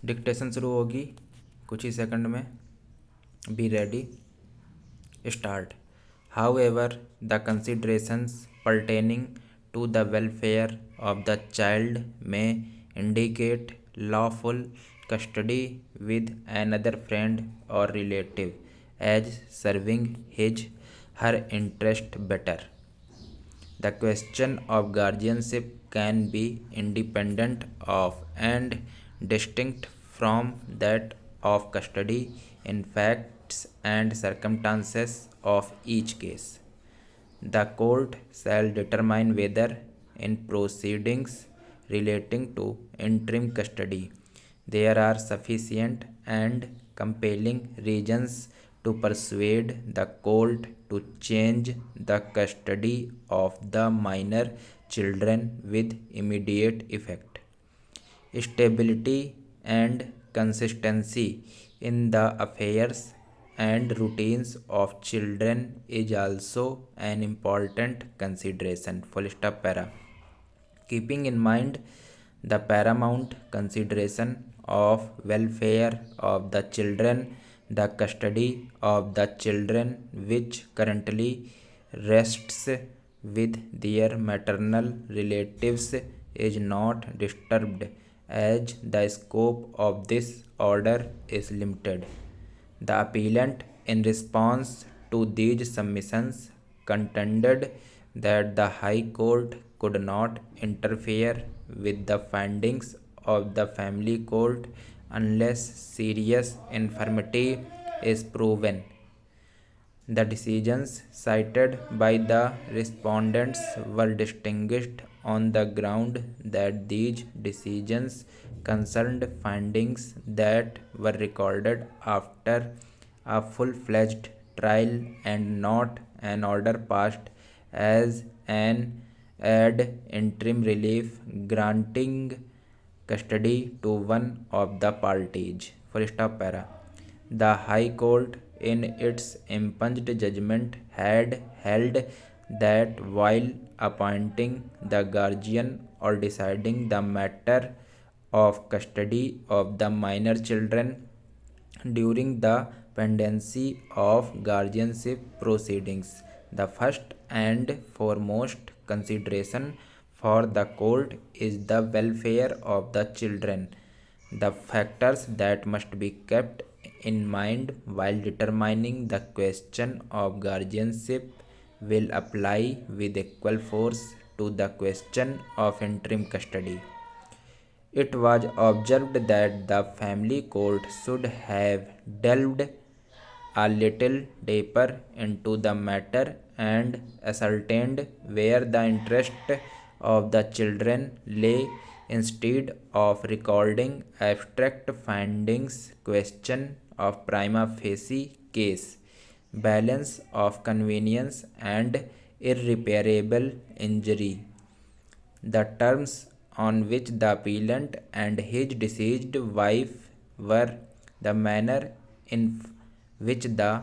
Dictation शुरू होगी कुछ ही सेकंड में। Be ready, start. However, the considerations pertaining to the welfare of the child may indicate lawful custody with another friend or relative as serving her interest better. The question of guardianship can be independent of and distinct from that of custody in facts and circumstances of each case. The court shall determine whether, in proceedings relating to interim custody, there are sufficient and compelling reasons to persuade the court to change the custody of the minor children with immediate effect. Stability and consistency in the affairs and routines of children is also an important consideration. Full stop para. Keeping in mind the paramount consideration of welfare of the children, the custody of the children which currently rests with their maternal relatives is not disturbed, as the scope of this order is limited. The appellant, in response to these submissions, contended that the High Court could not interfere with the findings of the Family Court unless serious infirmity is proven. The decisions cited by the respondents were distinguished on the ground that these decisions concerned findings that were recorded after a full-fledged trial and not an order passed as an ad interim relief granting custody to one of the parties. Full stop para. The High Court, in its impunged judgment, had held that while appointing the guardian or deciding the matter of custody of the minor children during the pendency of guardianship proceedings, the first and foremost consideration for the court is the welfare of the children. The factors that must be kept in mind while determining the question of guardianship will apply with equal force to the question of interim custody. It was observed that the family court should have delved a little deeper into the matter and ascertained where the interest of the children lay instead of recording abstract findings. Question of prima facie case, balance of convenience and irreparable injury. The terms on which the appellant and his deceased wife were, the manner in which the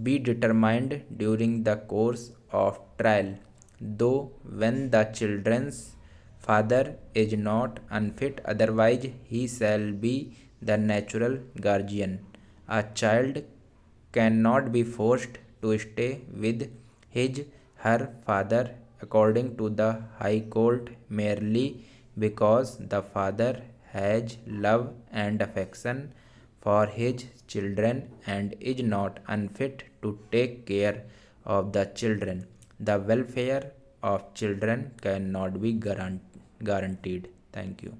be determined during the course of trial, though when the children's father is not unfit, otherwise he shall be the natural guardian. A child cannot be forced to stay with her father, according to the High Court, merely because the father has love and affection for his children and is not unfit to take care of the children. The welfare of children cannot be guaranteed. Thank you.